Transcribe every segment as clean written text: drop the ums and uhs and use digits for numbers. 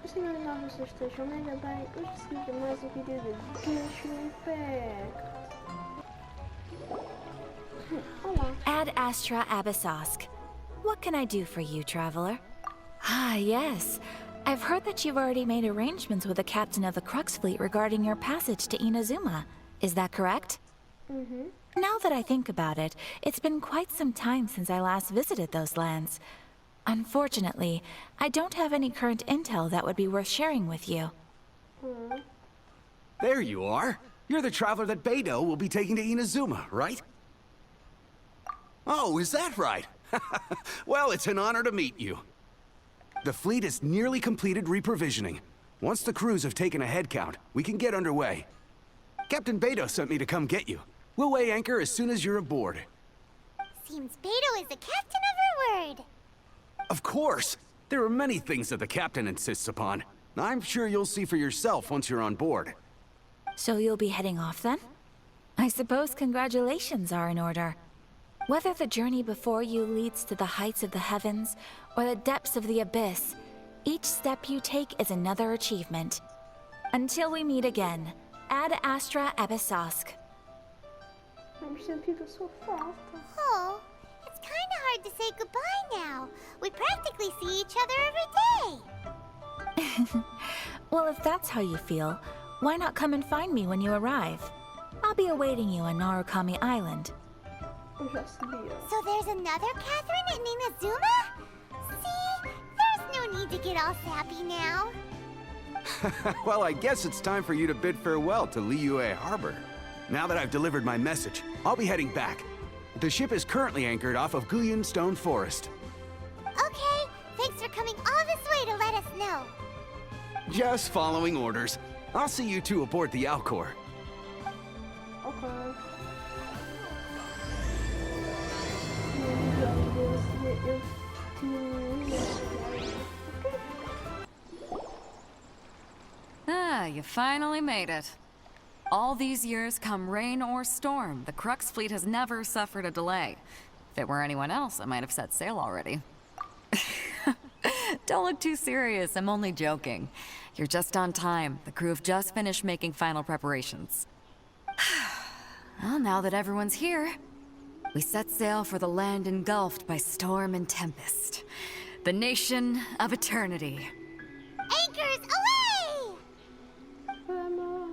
Senhor e vocês estejam mega bem. Hoje seguimos mais um vídeo de Genshin Impact. Olá. Ad Astra Abyssosk. What can I do for you, traveler? Ah, yes. I've heard that you've already made arrangements with the captain of the Crux fleet regarding your passage to INAZUMA. Is that correct? Mm-hmm. Now that I think about it, it's been quite some time since I last visited those lands. Unfortunately, I don't have any current intel that would be worth sharing with you. There you are. You're the traveler that Beidou will be taking to Inazuma, right? Oh, is that right? Well, it's an honor to meet you. The fleet is nearly completed reprovisioning. Once the crews have taken a head count, we can get underway. Captain Beidou sent me to come get you. We'll weigh anchor as soon as you're aboard. Seems Beidou is the captain of her word. Of course! There are many things that the captain insists upon. I'm sure you'll see for yourself once you're on board. So you'll be heading off then? I suppose congratulations are in order. Whether the journey before you leads to the heights of the heavens or the depths of the abyss, each step you take is another achievement. Until we meet again, Ad Astra Abyssosk. Vamos sentir a sua falta. Oh, it's kind of hard to say goodbye now. We practically see each other every day. Well, if that's how you feel, why not come and find me when you arrive? I'll be awaiting you on Narukami Island. Eu já sabia. So there's another Catherine in Inazuma? See, there's no need to get all sappy now. Well, I guess it's time for you to bid farewell to Liyue Harbor. Now that I've delivered my message, I'll be heading back. The ship is currently anchored off of Guyan Stone Forest. Okay, thanks for coming all this way to let us know. Just following orders. I'll see you two aboard the Alcor. Ok. Ah, you finally made it. All these years, come rain or storm, the Crux fleet has never suffered a delay. If it were anyone else, I might have set sail already. Don't look too serious, I'm only joking. You're just on time. The crew have just finished making final preparations. Well, now that everyone's here, we set sail for the land engulfed by storm and tempest. The nation of eternity. Anchors away! Vamos.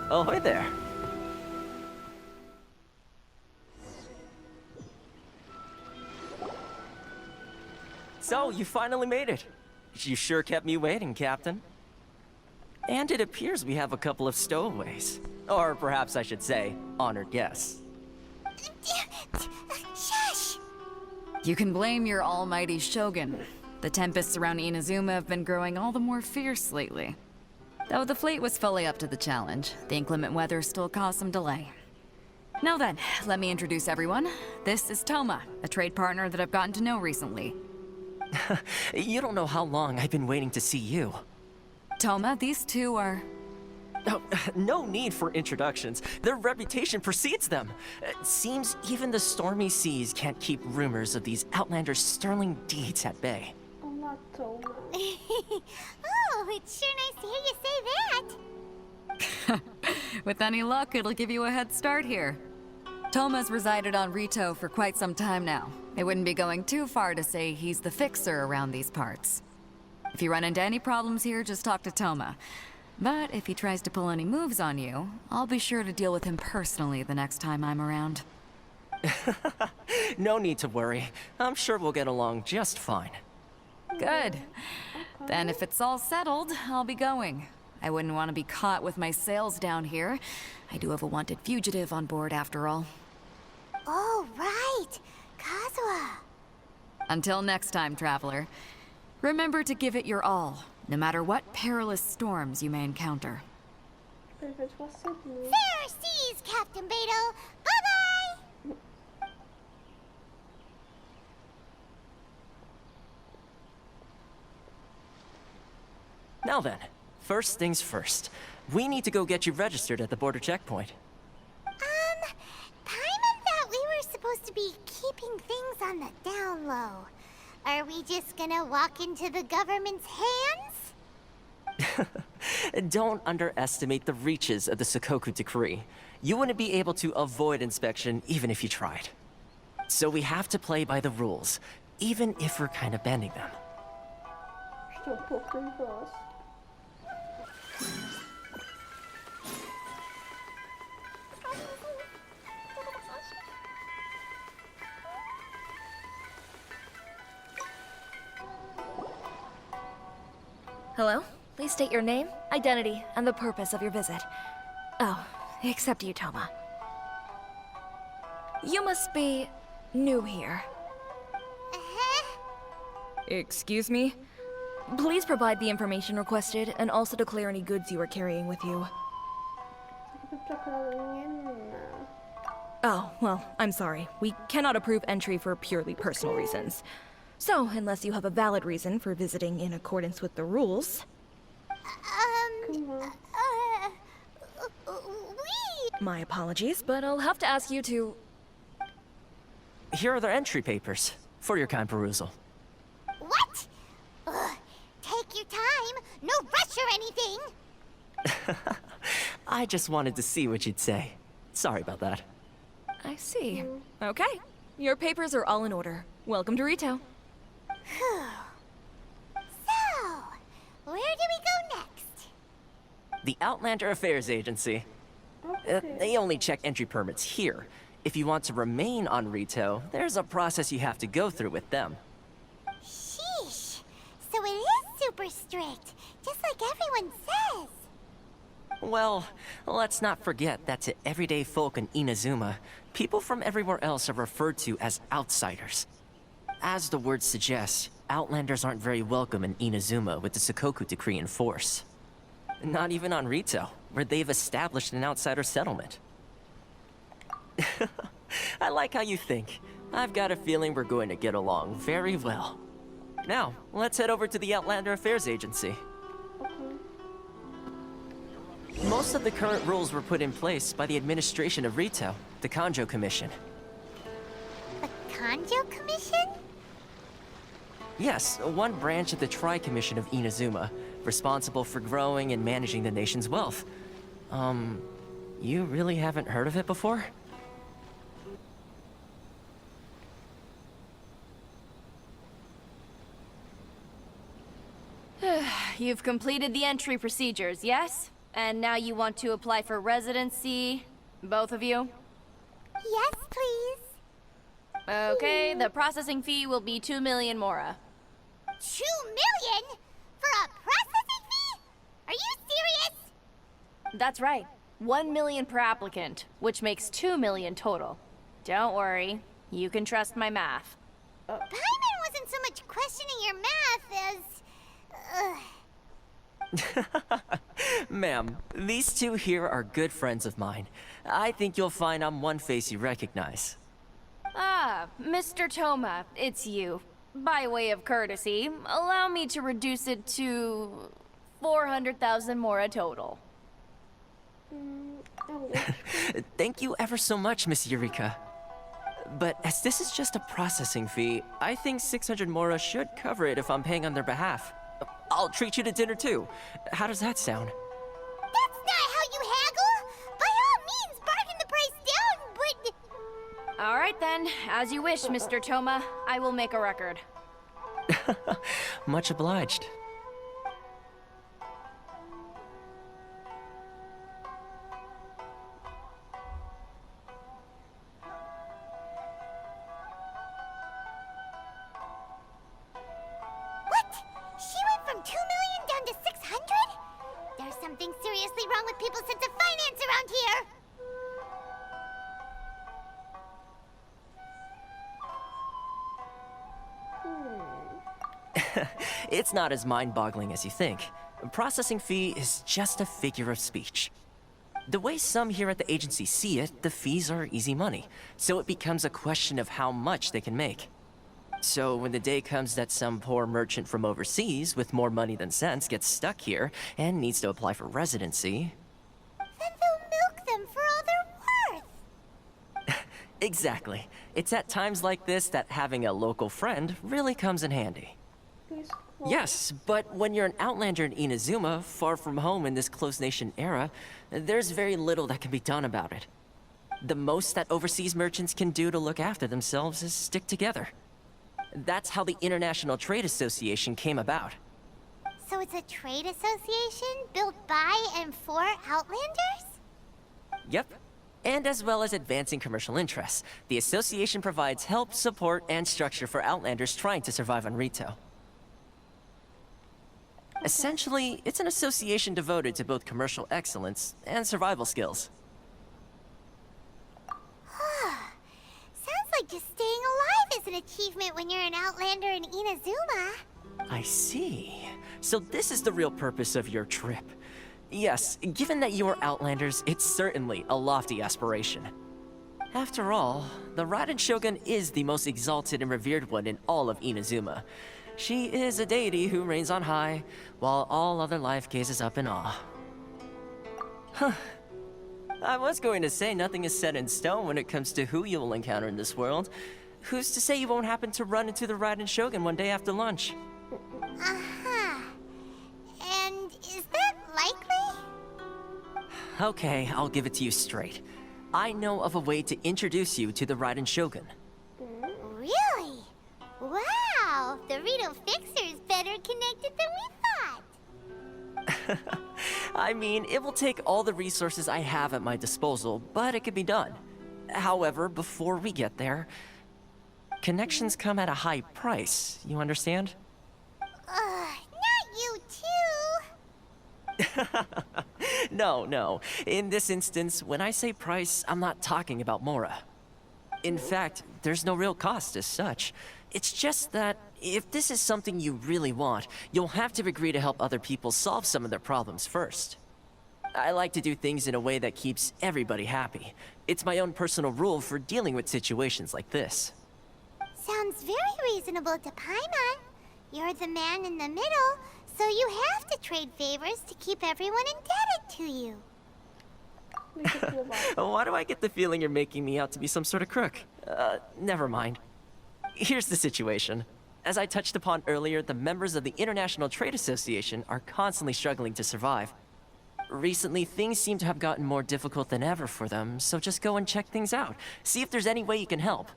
Ahoy there. So, you finally made it. You sure kept me waiting, Captain. And it appears we have a couple of stowaways. Or perhaps I should say, honored guests. Shush! You can blame your almighty Shogun. The tempests around Inazuma have been growing all the more fierce lately. Though the fleet was fully up to the challenge, the inclement weather still caused some delay. Now then, let me introduce everyone. This is Toma, a trade partner that I've gotten to know recently. You don't know how long I've been waiting to see you. Toma, these two are... Oh, no need for introductions. Their reputation precedes them. It seems even the stormy seas can't keep rumors of these Outlanders' sterling deeds at bay. Olá, Toma. Oh, it's sure nice to hear you say that. With any luck, it'll give you a head start here. Toma's resided on Rito for quite some time now. It wouldn't be going too far to say he's the fixer around these parts. If you run into any problems here, just talk to Toma. But if he tries to pull any moves on you, I'll be sure to deal with him personally the next time I'm around. No need to worry. I'm sure we'll get along just fine. Good. Then if it's all settled, I'll be going. I wouldn't want to be caught with my sails down here. I do have a wanted fugitive on board after all. Oh, right. Kazuha. Until next time, traveler. Remember to give it your all, no matter what perilous storms you may encounter. Perfeito, você viu. Fair seas, Captain Beto. Bye-bye. Now then, first things first. We need to go get you registered at the border checkpoint. Paimon thought we were supposed to be keeping things on the down low. Are we just gonna walk into the government's hands? Don't underestimate the reaches of the Sakoku Decree. You wouldn't be able to avoid inspection even if you tried. So we have to play by the rules, even if we're kind of bending them. Estou pouco nervosa. Hello? Please state your name, identity, and the purpose of your visit. Oh, except you, Toma. You must be new here. Excuse me? Please provide the information requested and also declare any goods you are carrying with you. Tô procurando ninguém, não. Oh, well, I'm sorry. We cannot approve entry for purely personal reasons. So, unless you have a valid reason for visiting in accordance with the rules... We... My apologies, but I'll have to ask you to... Here are their entry papers, for your kind perusal. What? Ugh, take your time. No rush or anything. I just wanted to see what you'd say. Sorry about that. I see. Okay. Your papers are all in order. Welcome to Rito. So, where do we go next? The Outlander Affairs Agency. Okay. They only check entry permits here. If you want to remain on Rito, there's a process you have to go through with them. Sheesh. So it is super strict, just like everyone says. Well, let's not forget that to everyday folk in Inazuma, people from everywhere else are referred to as outsiders. As the word suggests, Outlanders aren't very welcome in Inazuma with the Sakoku Decree in force. Not even on Rito, where they've established an outsider settlement. I like how you think. I've got a feeling we're going to get along very well. Now, let's head over to the Outlander Affairs Agency. Most of the current rules were put in place by the administration of Rito, the Kanjo Commission. The Kanjo Commission? Yes, one branch of the Tri-Commission of Inazuma, responsible for growing and managing the nation's wealth. You really haven't heard of it before? You've completed the entry procedures, yes? And now you want to apply for residency? Both of you? Yes, please. Okay, the processing fee will be 2 million mora. 2 million? For a processing fee? Are you serious? That's right. 1 million per applicant, which makes 2 million total. Don't worry, you can trust my math. Paimon wasn't so much questioning your math as... Ma'am, these two here are good friends of mine. I think you'll find I'm one face you recognize. Ah, Mr. Toma, it's you. By way of courtesy, allow me to reduce it to 400,000 mora total. Thank you ever so much, Miss Eureka. But as this is just a processing fee, I think 600 mora should cover it if I'm paying on their behalf. I'll treat you to dinner too. How does that sound? That's not how you haggle! By all means, bargain the price down, but... All right then, as you wish, Mr. Toma. I will make a record. Much obliged. What? She went from 2 million down to 600? There's something seriously wrong with people's sense of finance around here! It's not as mind-boggling as you think. A processing fee is just a figure of speech. The way some here at the agency see it, the fees are easy money, so it becomes a question of how much they can make. So when the day comes that some poor merchant from overseas with more money than sense gets stuck here and needs to apply for residency... Then they'll milk them for all they're worth! Exactly. It's at times like this that having a local friend really comes in handy. Yes, but when you're an outlander in Inazuma, far from home in this closed nation era, there's very little that can be done about it. The most that overseas merchants can do to look after themselves is stick together. That's how the International Trade Association came about. So it's a trade association built by and for Outlanders? Yep. And as well as advancing commercial interests, the association provides help, support, and structure for Outlanders trying to survive on Rito. Essentially, it's an association devoted to both commercial excellence and survival skills. Sounds like just staying alive is an achievement when you're an Outlander in Inazuma. I see. So this is the real purpose of your trip. Yes, given that you are Outlanders, it's certainly a lofty aspiration. After all, the Raiden Shogun is the most exalted and revered one in all of Inazuma. She is a deity who reigns on high, while all other life gazes up in awe. Huh. I was going to say nothing is set in stone when it comes to who you will encounter in this world. Who's to say you won't happen to run into the Raiden Shogun one day after lunch? Uh-huh. And is that likely? Okay, I'll give it to you straight. I know of a way to introduce you to the Raiden Shogun. Really? Wow! The Rito Fixer's better connected than we thought! I mean, it will take all the resources I have at my disposal, but it can be done. However, before we get there, connections come at a high price, you understand? Not you too! No. In this instance, when I say price, I'm not talking about Mora. In fact, there's no real cost as such. It's just that if this is something you really want, you'll have to agree to help other people solve some of their problems first. I like to do things in a way that keeps everybody happy. It's my own personal rule for dealing with situations like this. Sounds very reasonable to Paimon. You're the man in the middle, so you have to trade favors to keep everyone indebted to you. Why do I get the feeling you're making me out to be some sort of crook? Never mind. Here's the situation. As I touched upon earlier, the members of the International Trade Association are constantly struggling to survive. Recently, things seem to have gotten more difficult than ever for them, so just go and check things out. See if there's any way you can help.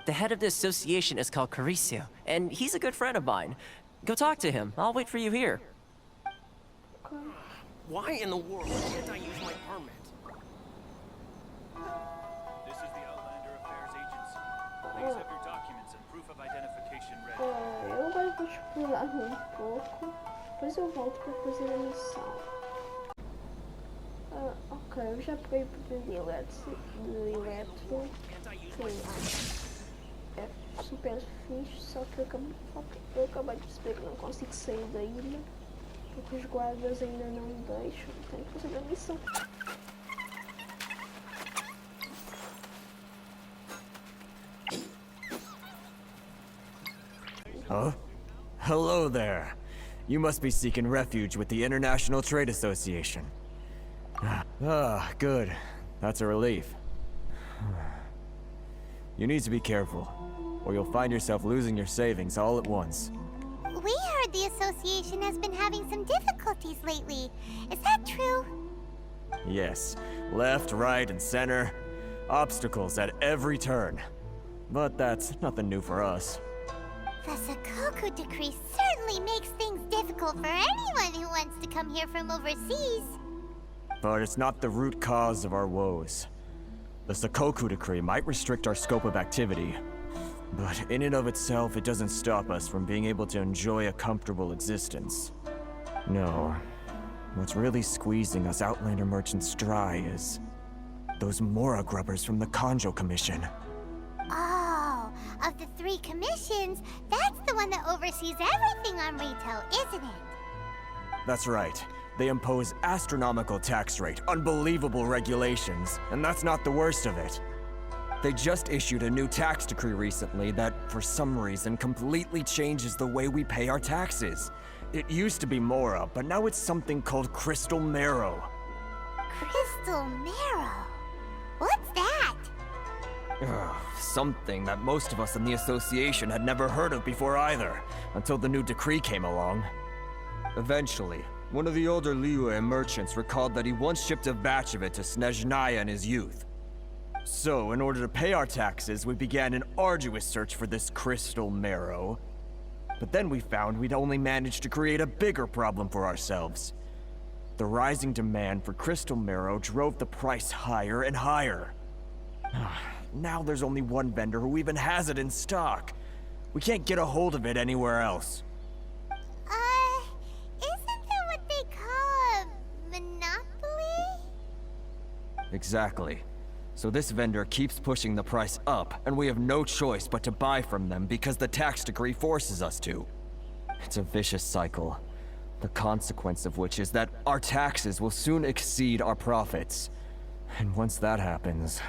The head of the association is called Carisio, and he's a good friend of mine. Go talk to him. I'll wait for you here. Why in the world can't I use my permit? This is the Outlander Affairs Agency. Please have your documents and proof of identification ready. Eu agora vou pular um pouco, depois eu volto para fazer a missão. Ok, eu já peguei de eletro. É super fixe, só que eu acabei de perceber que não consigo sair da ilha. Porque os guardas ainda não deixam, tem que fazer a missão. Huh? Hello there. You must be seeking refuge with the International Trade Association. Ah, good. That's a relief. You need to be careful, or you'll find yourself losing your savings all at once. We heard the association has been having some difficulties lately. Is that true? Yes. Left, right, and center. Obstacles at every turn. But that's nothing new for us. The Sakoku decree certainly makes things difficult for anyone who wants to come here from overseas. But it's not the root cause of our woes. The Sakoku decree might restrict our scope of activity, but in and of itself, it doesn't stop us from being able to enjoy a comfortable existence. No. What's really squeezing us Outlander merchants dry is those Mora grubbers from the Kanjo Commission. Oh, of the 3 commissions, that's the one that oversees everything on retail, isn't it? That's right. They impose astronomical tax rate, unbelievable regulations, and that's not the worst of it. They just issued a new tax decree recently that, for some reason, completely changes the way we pay our taxes. It used to be Mora, but now it's something called Crystal Marrow. Crystal Marrow? What's that? Something that most of us in the association had never heard of before either, until the new decree came along. Eventually, one of the older Liyue merchants recalled that he once shipped a batch of it to Snezhnaya in his youth. So, in order to pay our taxes, we began an arduous search for this crystal marrow. But then we found we'd only managed to create a bigger problem for ourselves. The rising demand for crystal marrow drove the price higher and higher. Now there's only one vendor who even has it in stock. We can't get a hold of it anywhere else. Isn't that what they call a monopoly? Exactly. So this vendor keeps pushing the price up, and we have no choice but to buy from them because the tax decree forces us to. It's a vicious cycle. The consequence of which is that our taxes will soon exceed our profits. And once that happens...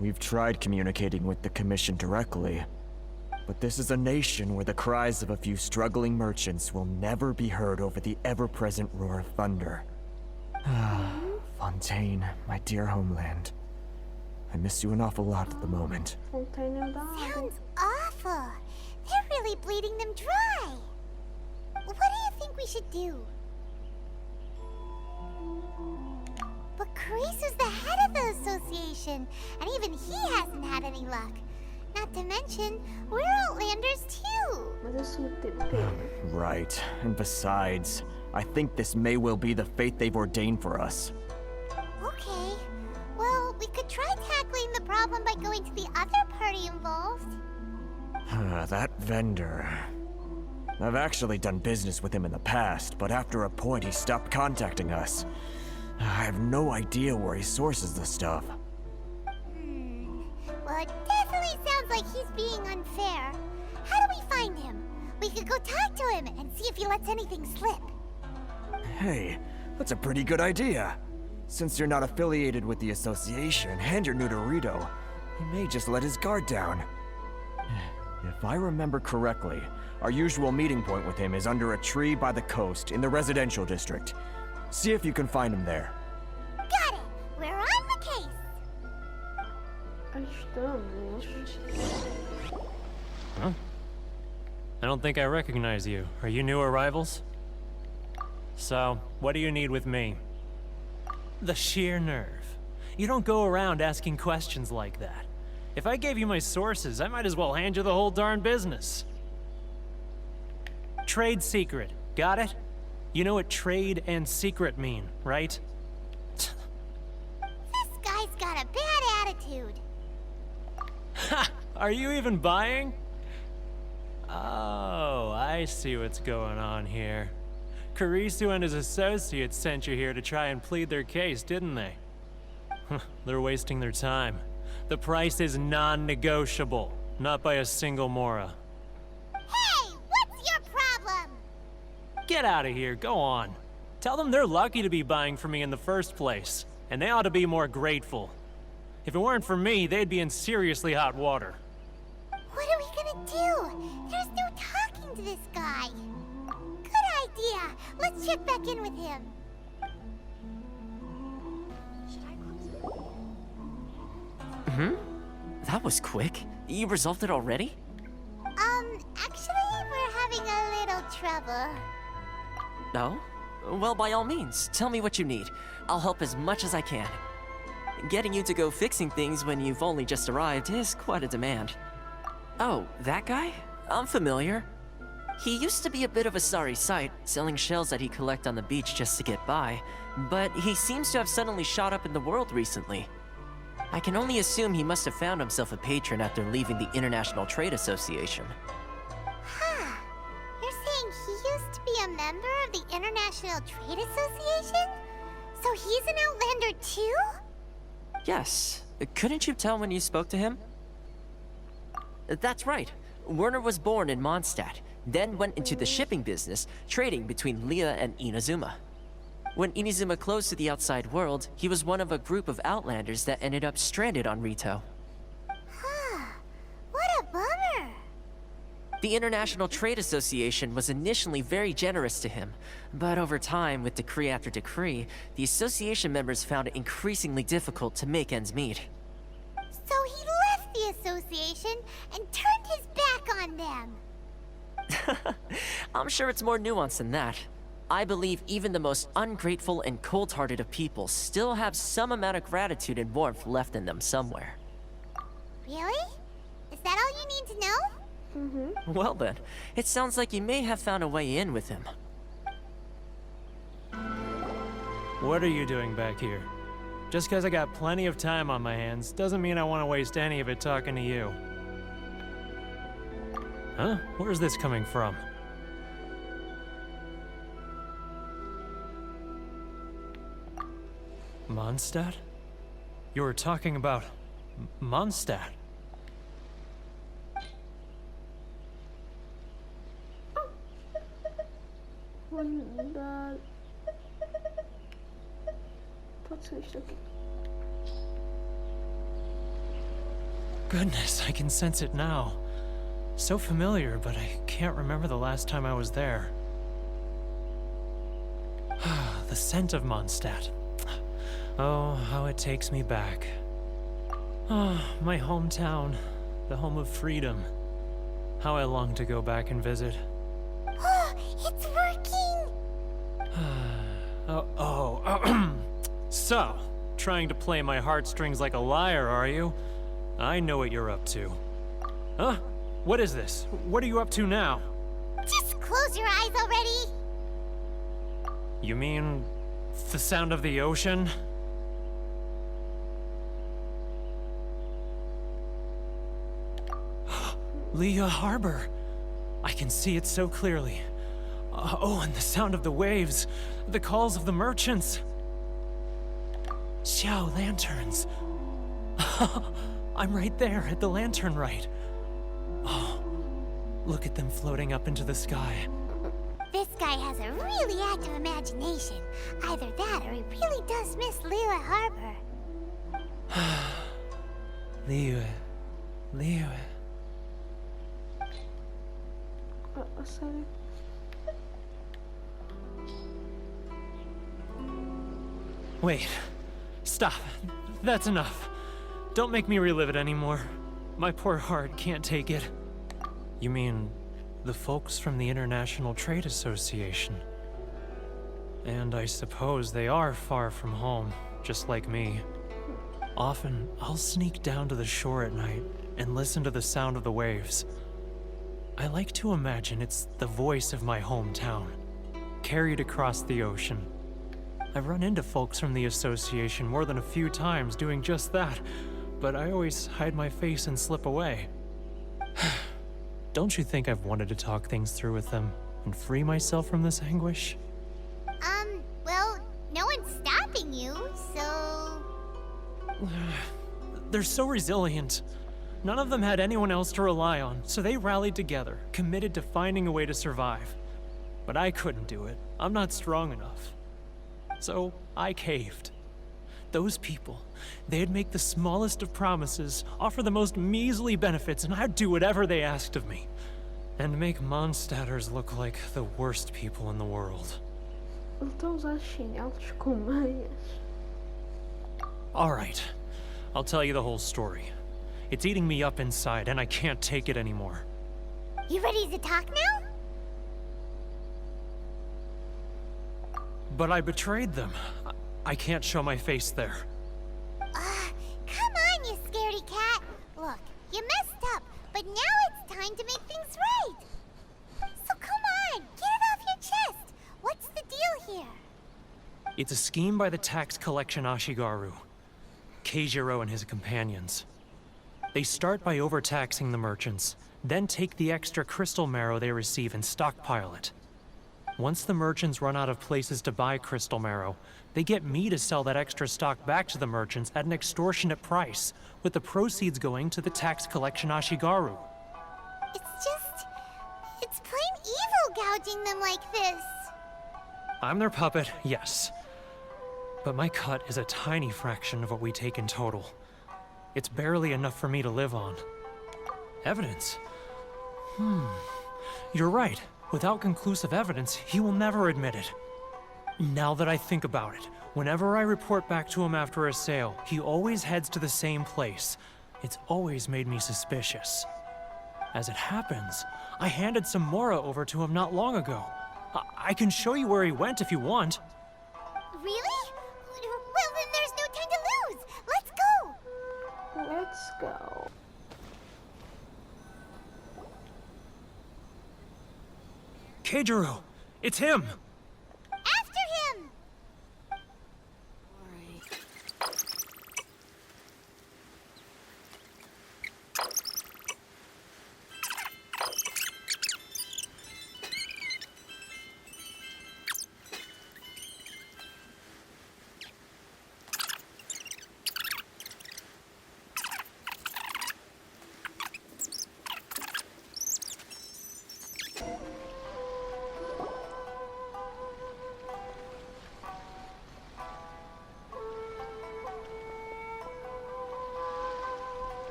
We've tried communicating with the Commission directly, but this is a nation where the cries of a few struggling merchants will never be heard over the ever-present roar of thunder. Fontaine, my dear homeland. I miss you an awful lot at the moment. Sounds awful. They're really bleeding them dry. What do you think we should do? But Carisu's the head of the association, and even he hasn't had any luck. Not to mention, we're Outlanders too. Right, and besides, I think this may well be the fate they've ordained for us. Okay, well, we could try tackling the problem by going to the other party involved. That vendor... I've actually done business with him in the past, but after a point he stopped contacting us. I have no idea where he sources the stuff. Well, it definitely sounds like he's being unfair. How do we find him? We could go talk to him and see if he lets anything slip. Hey, that's a pretty good idea. Since you're not affiliated with the association and you're new to Rito, he may just let his guard down. If I remember correctly, our usual meeting point with him is under a tree by the coast in the residential district. See if you can find him there. Got it! We're on the case! Huh? I don't think I recognize you. Are you new arrivals? So, what do you need with me? The sheer nerve. You don't go around asking questions like that. If I gave you my sources, I might as well hand you the whole darn business. Trade secret. Got it? You know what trade and secret mean, right? This guy's got a bad attitude. Ha! Are you even buying? Oh, I see what's going on here. Carisu and his associates sent you here to try and plead their case, didn't they? They're wasting their time. The price is non-negotiable, not by a single Mora. Hey, what's your problem? Get out of here, go on. Tell them they're lucky to be buying from me in the first place, and they ought to be more grateful. If it weren't for me, they'd be in seriously hot water. What are we gonna do? There's no talking to this guy. Good idea. Let's check back in with him. That was quick. You resolved it already? Actually, we're having a little trouble. No? Well, by all means, tell me what you need. I'll help as much as I can. Getting you to go fixing things when you've only just arrived is quite a demand. Oh, that guy? I'm familiar. He used to be a bit of a sorry sight, selling shells that he collect on the beach just to get by, but he seems to have suddenly shot up in the world recently. I can only assume he must have found himself a patron after leaving the International Trade Association. Huh. You're saying he used to be a member of the International Trade Association? So he's an Outlander too? Yes. Couldn't you tell when you spoke to him? That's right. Werner was born in Mondstadt, then went into the shipping business, trading between Leah and Inazuma. When Inazuma closed to the outside world, he was one of a group of Outlanders that ended up stranded on Rito. Huh. What a bummer. The International Trade Association was initially very generous to him, but over time, with decree after decree, the association members found it increasingly difficult to make ends meet. So he left the association and turned his back on them. I'm sure it's more nuanced than that. I believe even the most ungrateful and cold-hearted of people still have some amount of gratitude and warmth left in them somewhere. Really? Is that all you need to know? Well then, it sounds like you may have found a way in with him. What are you doing back here? Just because I got plenty of time on my hands doesn't mean I want to waste any of it talking to you. Huh? Where's this coming from? Mondstadt? You were talking about Mondstadt. Mondstadt. Patrzę taki. Goodness, I can sense it now. So familiar, but I can't remember the last time I was there. The scent of Mondstadt. Oh, how it takes me back. Oh, my hometown, the home of freedom. How I long to go back and visit. Oh, it's working! So, trying to play my heartstrings like a liar, are you? I know what you're up to. Huh? What is this? What are you up to now? Just close your eyes already! You mean the sound of the ocean? Leah Harbor. I can see it so clearly. Oh, and the sound of the waves. The calls of the merchants. Xiao lanterns. I'm right there at the lantern right. Oh, look at them floating up into the sky. This guy has a really active imagination. Either that or he really does miss Leah Harbor. Leah. Sorry. Wait. Stop. That's enough. Don't make me relive it anymore. My poor heart can't take it. You mean the folks from the International Trade Association? And I suppose they are far from home, just like me. Often, I'll sneak down to the shore at night and listen to the sound of the waves. I like to imagine it's the voice of my hometown, carried across the ocean. I've run into folks from the association more than a few times doing just that, but I always hide my face and slip away. Don't you think I've wanted to talk things through with them and free myself from this anguish? Well, no one's stopping you, so... They're so resilient. None of them had anyone else to rely on, so they rallied together, committed to finding a way to survive. But I couldn't do it. I'm not strong enough. So I caved. Those people, they'd make the smallest of promises, offer the most measly benefits, and I'd do whatever they asked of me. And make Mondstadters look like the worst people in the world. Então usar chinelos com manhas. Alright, I'll tell you the whole story. It's eating me up inside, and I can't take it anymore. You ready to talk now? But I betrayed them. I can't show my face there. Come on, you scaredy cat. Look, you messed up, but now it's time to make things right. So come on, get it off your chest. What's the deal here? It's a scheme by the tax collection Ashigaru, Keijiro and his companions. They start by overtaxing the merchants, then take the extra crystal marrow they receive and stockpile it. Once the merchants run out of places to buy crystal marrow, they get me to sell that extra stock back to the merchants at an extortionate price, with the proceeds going to the tax collection Ashigaru. It's plain evil gouging them like this. I'm their puppet, yes. But my cut is a tiny fraction of what we take in total. It's barely enough for me to live on. Evidence? You're right. Without conclusive evidence, he will never admit it. Now that I think about it, whenever I report back to him after a sale, he always heads to the same place. It's always made me suspicious. As it happens, I handed some Mora over to him not long ago. I can show you where he went if you want. Really? Well, then there's no time to lose. Let's go. Let's go. Keijiro! It's him! After him!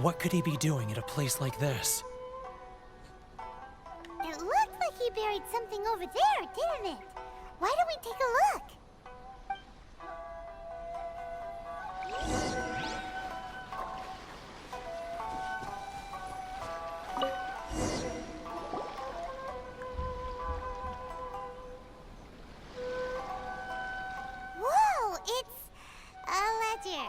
What could he be doing at a place like this? It looked like he buried something over there, didn't it? Why don't we take a look? Whoa, it's a ledger.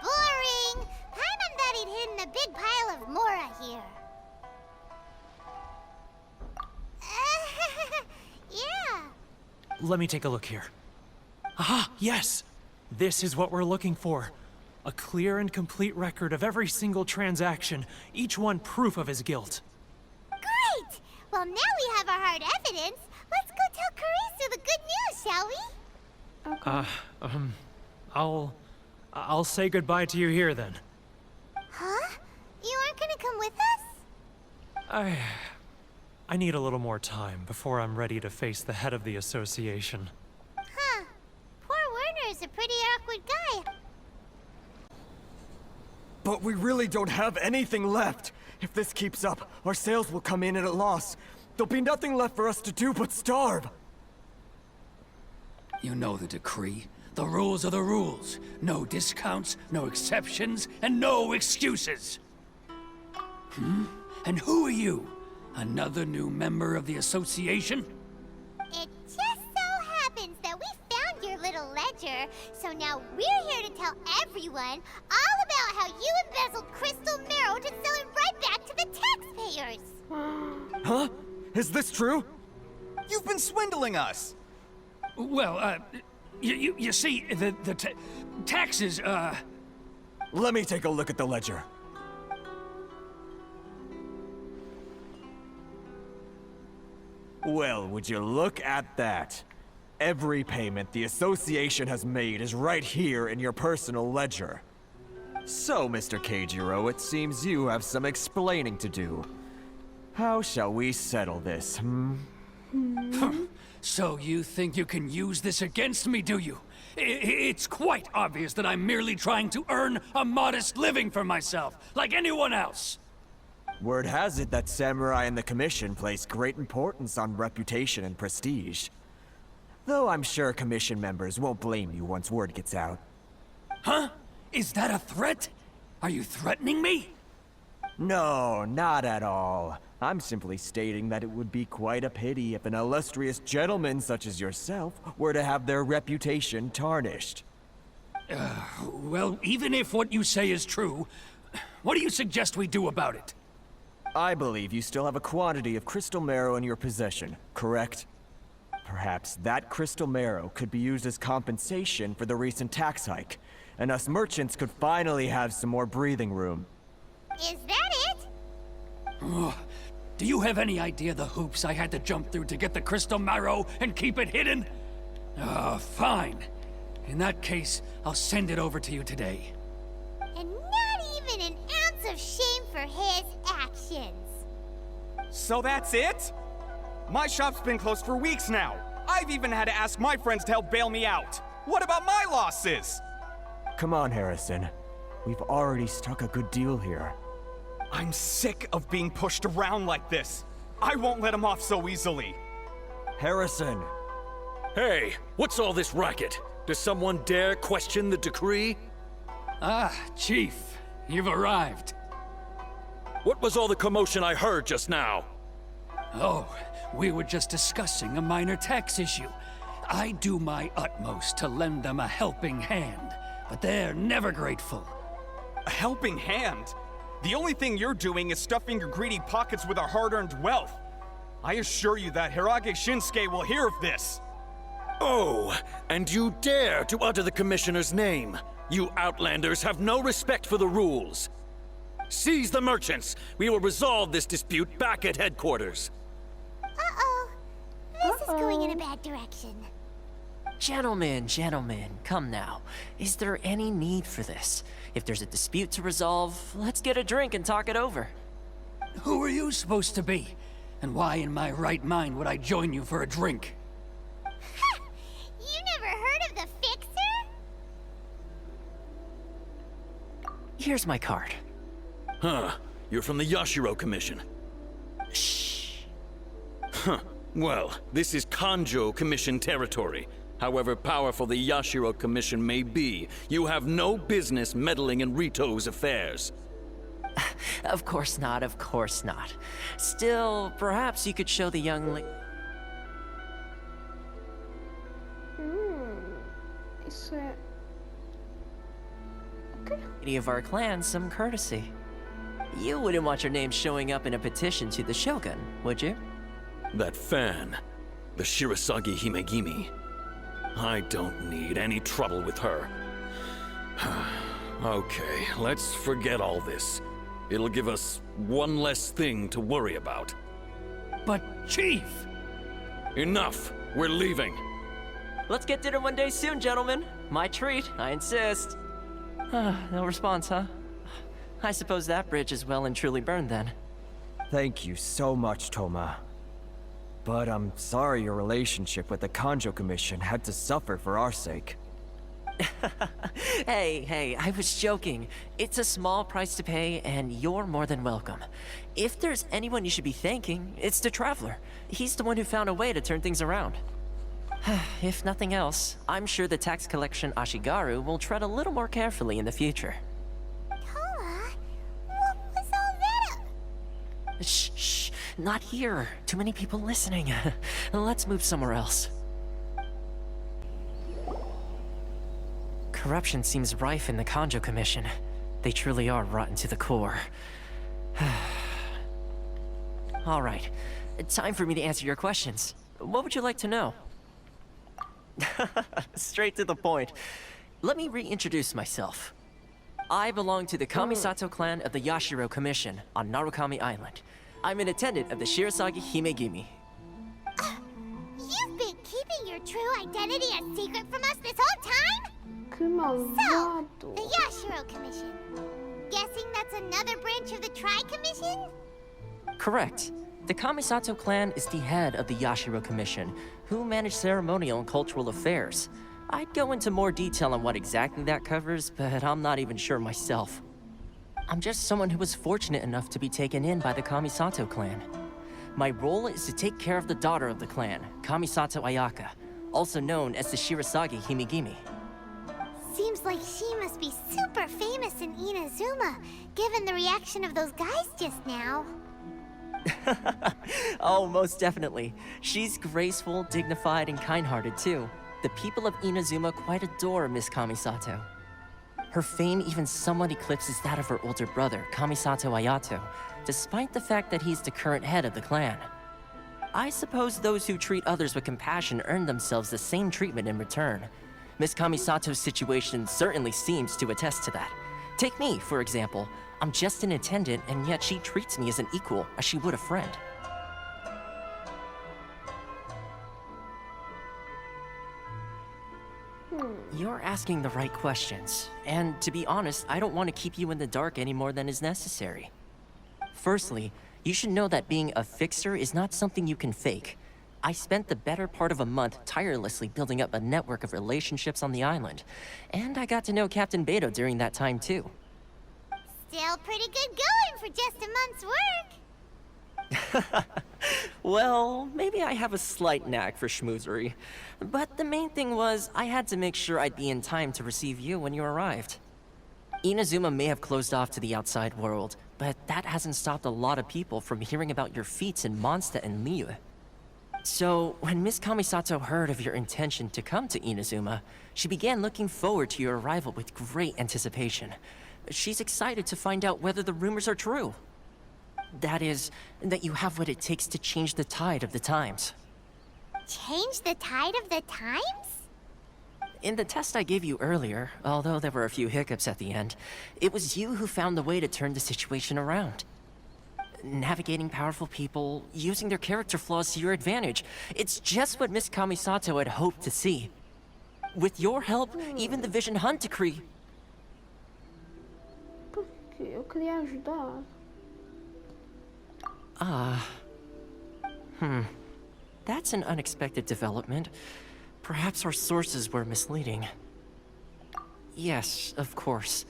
Boring! Paimon thought he'd hidden a big pile of Mora here. Yeah. Let me take a look here. Aha! Yes! This is what we're looking for. A clear and complete record of every single transaction, each one proof of his guilt. Great! Well, now we have our hard evidence. Let's go tell Karisu the good news, shall we? Okay. I'll say goodbye to you here then. Huh? You aren't gonna come with us? I need a little more time before I'm ready to face the head of the association. Huh. Poor Werner's a pretty awkward guy. But we really don't have anything left. If this keeps up, our sales will come in at a loss. There'll be nothing left for us to do but starve. You know the decree. The rules are the rules. No discounts, no exceptions, and no excuses. And who are you? Another new member of the association? It just so happens that we found your little ledger, so now we're here to tell everyone all about how you embezzled crystal marrow to sell it right back to the taxpayers. Huh? Is this true? You've been swindling us! Well, you see, the taxes, Let me take a look at the ledger. Well, would you look at that? Every payment the association has made is right here in your personal ledger. So, Mr. Keijiro, it seems you have some explaining to do. How shall we settle this, hmm? So you think you can use this against me, do you? It's quite obvious that I'm merely trying to earn a modest living for myself, like anyone else. Word has it that Samurai and the Commission place great importance on reputation and prestige. Though I'm sure Commission members won't blame you once word gets out. Huh? Is that a threat? Are you threatening me? No, not at all. I'm simply stating that it would be quite a pity if an illustrious gentleman such as yourself were to have their reputation tarnished. Well, even if what you say is true, what do you suggest we do about it? I believe you still have a quantity of crystal marrow in your possession, correct? Perhaps that crystal marrow could be used as compensation for the recent tax hike, and us merchants could finally have some more breathing room. Is that it? Do you have any idea the hoops I had to jump through to get the crystal marrow and keep it hidden? Fine. In that case, I'll send it over to you today. And not even an ounce of shame for his actions. So that's it? My shop's been closed for weeks now. I've even had to ask my friends to help bail me out. What about my losses? Come on, Harrison. We've already struck a good deal here. I'm sick of being pushed around like this. I won't let him off so easily. Harrison! Hey, what's all this racket? Does someone dare question the decree? Ah, Chief, you've arrived. What was all the commotion I heard just now? Oh, we were just discussing a minor tax issue. I do my utmost to lend them a helping hand, but they're never grateful. A helping hand? The only thing you're doing is stuffing your greedy pockets with our hard-earned wealth. I assure you that Hirage Shinsuke will hear of this. Oh, and you dare to utter the Commissioner's name. You outlanders have no respect for the rules. Seize the merchants. We will resolve this dispute back at headquarters. Uh-oh. This is going in a bad direction. Gentlemen, come now. Is there any need for this? If there's a dispute to resolve, let's get a drink and talk it over. Who are you supposed to be? And why in my right mind would I join you for a drink? You never heard of the Fixer? Here's my card. Huh. You're from the Yashiro Commission. Shh. Huh. Well, this is Kanjo Commission territory. However powerful the Yashiro Commission may be, you have no business meddling in Rito's affairs. Of course not, of course not. Still, perhaps you could show the young Isso é... lady of our clan some courtesy. You wouldn't want your name showing up in a petition to the Shogun, would you? That fan, the Shirasagi Himegimi. I don't need any trouble with her. Okay, let's forget all this. It'll give us one less thing to worry about. But, Chief! Enough! We're leaving. Let's get dinner one day soon, gentlemen. My treat, I insist. No response, huh? I suppose that bridge is well and truly burned then. Thank you so much, Toma. But I'm sorry your relationship with the Kanjo Commission had to suffer for our sake. Hey, I was joking. It's a small price to pay, and you're more than welcome. If there's anyone you should be thanking, it's the Traveler. He's the one who found a way to turn things around. If nothing else, I'm sure the tax collection Ashigaru will tread a little more carefully in the future. Toma, what was all that? Shh, not here. Too many people listening. Let's move somewhere else. Corruption seems rife in the Kanjo Commission. They truly are rotten to the core. All right, time for me to answer your questions. What would you like to know? Straight to the point. Let me reintroduce myself. I belong to the Kamisato clan of the Yashiro Commission on Narukami Island. I'm an attendant of the Shirasagi Himegimi. You've been keeping your true identity a secret from us this whole time? Que malvado. So, the Yashiro Commission. Guessing that's another branch of the Tri-Commission? Correct. The Kamisato clan is the head of the Yashiro Commission, who manage ceremonial and cultural affairs. I'd go into more detail on what exactly that covers, but I'm not even sure myself. I'm just someone who was fortunate enough to be taken in by the Kamisato clan. My role is to take care of the daughter of the clan, Kamisato Ayaka, also known as the Shirasagi Himigimi. Seems like she must be super famous in Inazuma, given the reaction of those guys just now. Oh, most definitely. She's graceful, dignified, and kind-hearted too. The people of Inazuma quite adore Miss Kamisato. Her fame even somewhat eclipses that of her older brother, Kamisato Ayato, despite the fact that he's the current head of the clan. I suppose those who treat others with compassion earn themselves the same treatment in return. Miss Kamisato's situation certainly seems to attest to that. Take me, for example. I'm just an attendant, and yet she treats me as an equal, as she would a friend. You're asking the right questions, and to be honest, I don't want to keep you in the dark any more than is necessary. Firstly, you should know that being a fixer is not something you can fake. I spent the better part of a month tirelessly building up a network of relationships on the island, and I got to know Captain Beto during that time too. Still pretty good going for just a month's work. Well, maybe I have a slight knack for schmoozery, but the main thing was I had to make sure I'd be in time to receive you when you arrived. Inazuma may have closed off to the outside world, but that hasn't stopped a lot of people from hearing about your feats in Mondstadt and Liyue. So, when Miss Kamisato heard of your intention to come to Inazuma, she began looking forward to your arrival with great anticipation. She's excited to find out whether the rumors are true. That is, that you have what it takes to change the tide of the times. Change the tide of the times? In the test I gave you earlier, although there were a few hiccups at the end, it was you who found the way to turn the situation around. Navigating powerful people, using their character flaws to your advantage. It's just what Miss Kamisato had hoped to see. With your help, even the Vision Hunt decree... Porque eu queria ajudar. That's an unexpected development. Perhaps our sources were misleading. Yes, of course.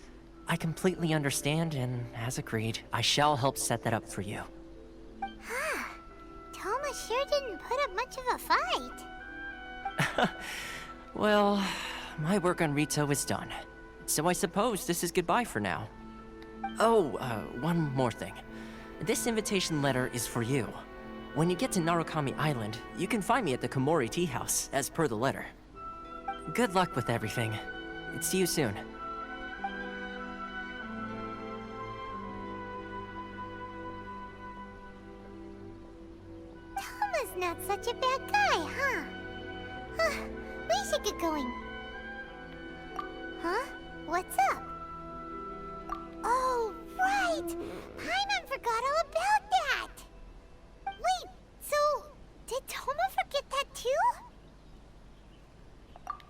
I completely understand, and as agreed, I shall help set that up for you. Toma sure didn't put up much of a fight. Well, my work on Rito is done. So I suppose this is goodbye for now. Oh, one more thing. This invitation letter is for you. When you get to Narukami Island, you can find me at the Komori Tea House, as per the letter. Good luck with everything. See you soon. Toma's not such a bad guy, huh? We should get going. Huh? What's up? Oh, right! Paimon forgot all about that! Wait, so... did Toma forget that too?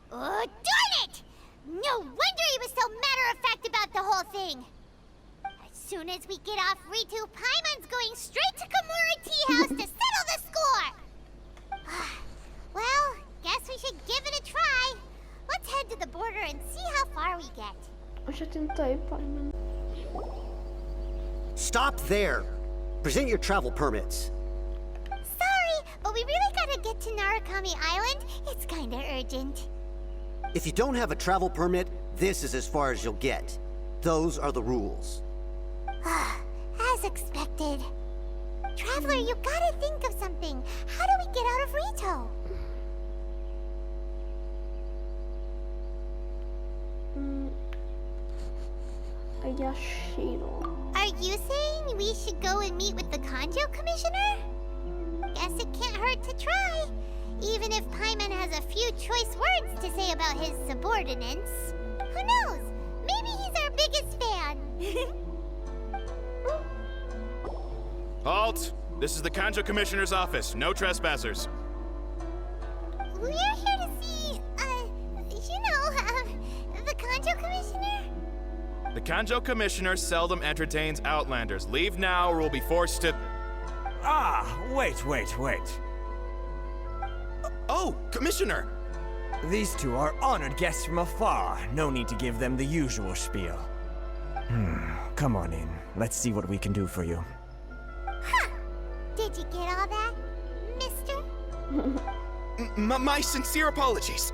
Oh, darn it! No wonder he was so matter-of-fact about the whole thing! As soon as we get off Ritu, Paimon's going straight to Komori Tea House to settle the score! Well, guess we should give it a try. Let's head to the border and see how far we get. Eu já tentei, pai, mas... Stop there! Present your travel permits. Sorry, but we really gotta get to Narukami Island. It's kinda urgent. If you don't have a travel permit, this is as far as you'll get. Those are the rules. As expected. Traveler, you gotta think of something. How do we get out of Rito? Yashiro. Are you saying we should go and meet with the Kanjo Commissioner? Guess it can't hurt to try. Even if Paimon has a few choice words to say about his subordinates. Who knows? Maybe he's our biggest fan. Halt! This is the Kanjo Commissioner's office. No trespassers. We're here to see, the Kanjo Commissioner? The Kanjo Commissioner seldom entertains Outlanders. Leave now or we'll be forced to... Wait. Oh, Commissioner! These two are honored guests from afar. No need to give them the usual spiel. Come on in. Let's see what we can do for you. Huh. Did you get all that, mister? My sincere apologies.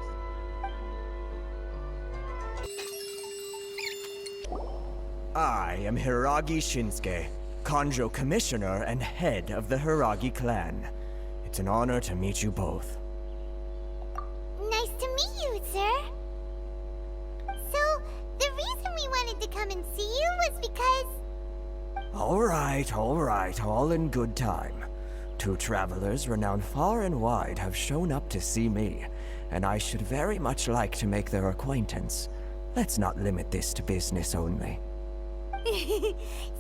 I am Hiragi Shinsuke, Kanjo Commissioner and head of the Hiragi clan. It's an honor to meet you both. Nice to meet you, sir. So, the reason we wanted to come and see you was because... All right, all in good time. Two travelers renowned far and wide have shown up to see me, and I should very much like to make their acquaintance. Let's not limit this to business only.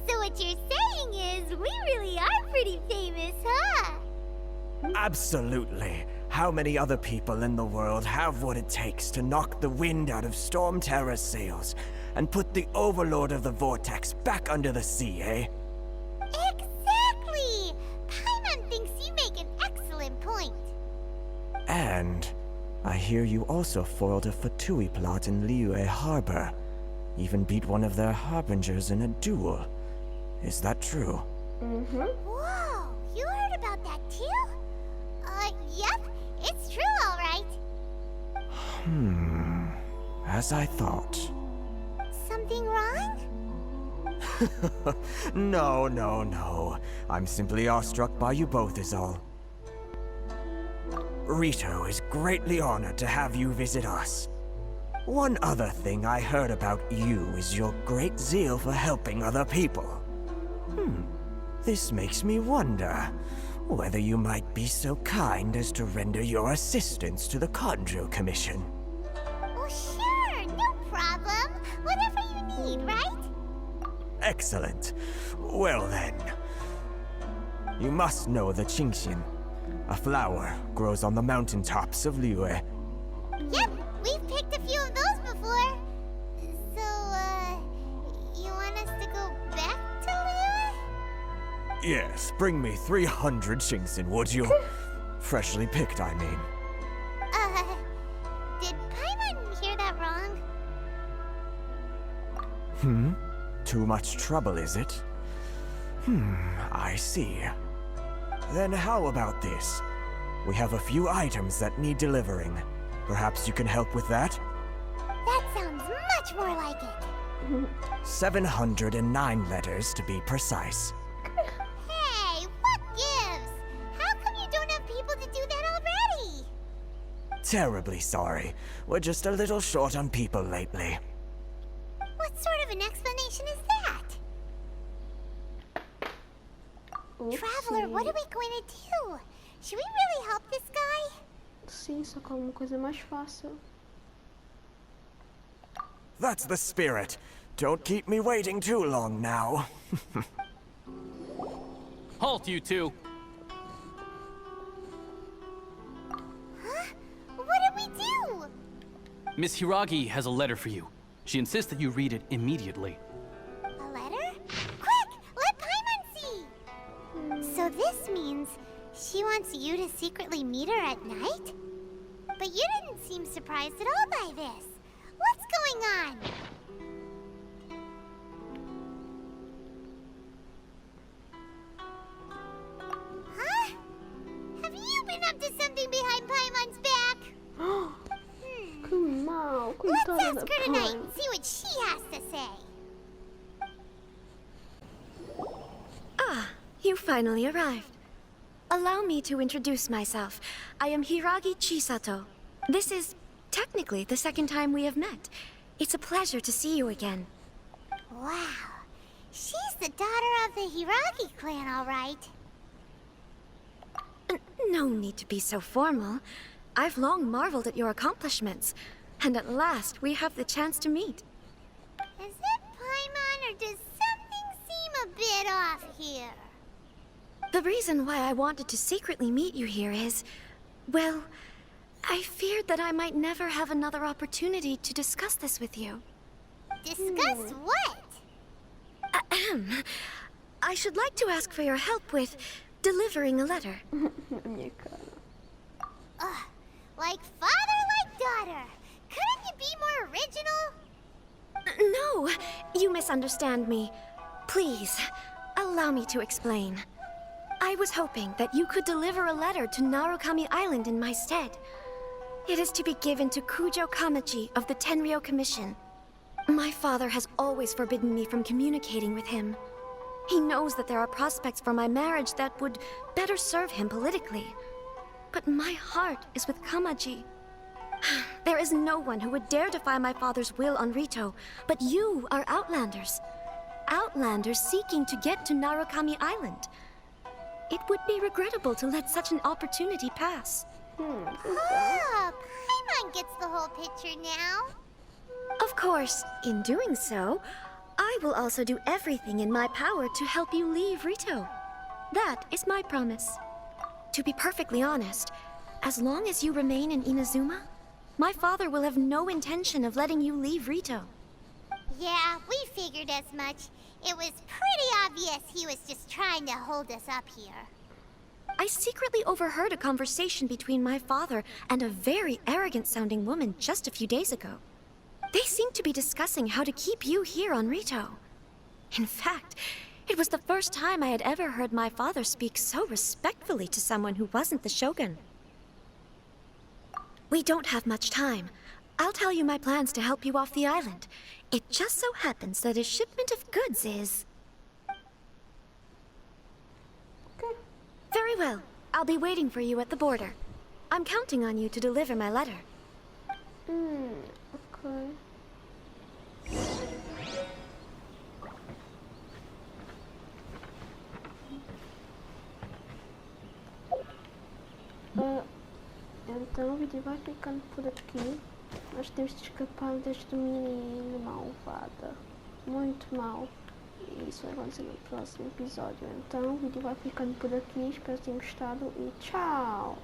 So what you're saying is, we really are pretty famous, huh? Absolutely. How many other people in the world have what it takes to knock the wind out of Storm Terror's sails and put the Overlord of the Vortex back under the sea, eh? Exactly! Paimon thinks you make an excellent point. And I hear you also foiled a Fatui plot in Liyue Harbor. Even beat one of their harbingers in a duel. Is that true? Whoa, you heard about that too? Yep, it's true, all right. As I thought. Something wrong? No. I'm simply awestruck by you both is all. Rito is greatly honored to have you visit us. One other thing I heard about you is your great zeal for helping other people. This makes me wonder whether you might be so kind as to render your assistance to the Kanjo Commission. Well, sure, no problem. Whatever you need, right? Excellent. Well then. You must know the Genshin. A flower grows on the mountaintops of Liyue. Yep, we've picked a few of those before. So, you want us to go back to Liyue? Yes, bring me 300 Genshin, would you? Freshly picked, I mean. Did Paimon hear that wrong? Too much trouble, is it? I see. Then how about this? We have a few items that need delivering. Perhaps you can help with that? That sounds much more like it. 709 letters to be precise. Hey, what gives? How come you don't have people to do that already? Terribly sorry. We're just a little short on people lately. What sort of an explanation is that? Traveler, what are we going to do? Should we really help this guy? Sim, só que é uma coisa mais fácil. That's the spirit. Don't keep me waiting too long now. Halt, you two! Huh? What did we do? Miss Hiragi has a letter for you. She insists that you read it immediately. A letter? Quick! Let Paimon see! So this means she wants you to secretly meet her at night? But you didn't seem surprised at all by this. What's going on? Huh? Have you been up to something behind Paimon's back? Que mal, Let's coitada ask da her tonight Paimon. and see what she has to say. Ah, you finally arrived. Allow me to introduce myself. I am Hiragi Chisato. This is technically the second time we have met. It's a pleasure to see you again. Wow. She's the daughter of the Hiragi clan, all right. No need to be so formal. I've long marveled at your accomplishments. And at last, we have the chance to meet. Is it Paimon, or does something seem a bit off here? The reason why I wanted to secretly meet you here is, well, I feared that I might never have another opportunity to discuss this with you. Discuss what? Ahem. I should like to ask for your help with delivering a letter. Minha cara. Ugh, like father, like daughter. Couldn't you be more original? No, you misunderstand me. Please, allow me to explain. I was hoping that you could deliver a letter to Narukami Island in my stead. It is to be given to Kujo Kamachi of the Tenryou Commission. My father has always forbidden me from communicating with him. He knows that there are prospects for my marriage that would better serve him politically. But my heart is with Kamachi. There is no one who would dare defy my father's will on Rito, but you are Outlanders. Outlanders seeking to get to Narukami Island. It would be regrettable to let such an opportunity pass. Oh, Paimon gets the whole picture now. Of course, in doing so, I will also do everything in my power to help you leave Rito. That is my promise. To be perfectly honest, as long as you remain in Inazuma, my father will have no intention of letting you leave Rito. Yeah, we figured as much. It was pretty obvious he was just trying to hold us up here. I secretly overheard a conversation between my father and a very arrogant-sounding woman just a few days ago. They seemed to be discussing how to keep you here on Rito. In fact, it was the first time I had ever heard my father speak so respectfully to someone who wasn't the Shogun. We don't have much time. I'll tell you my plans to help you off the island. It just so happens that a shipment of goods is... Very well. I'll be waiting for you at the border. I'm counting on you to deliver my letter. Okay. Então o vídeo vai ficando por aqui. Nós temos de escapar deste menino malvada. Muito mal. E isso vai acontecer no próximo episódio. Então o vídeo vai ficando por aqui. Espero que tenham gostado e tchau!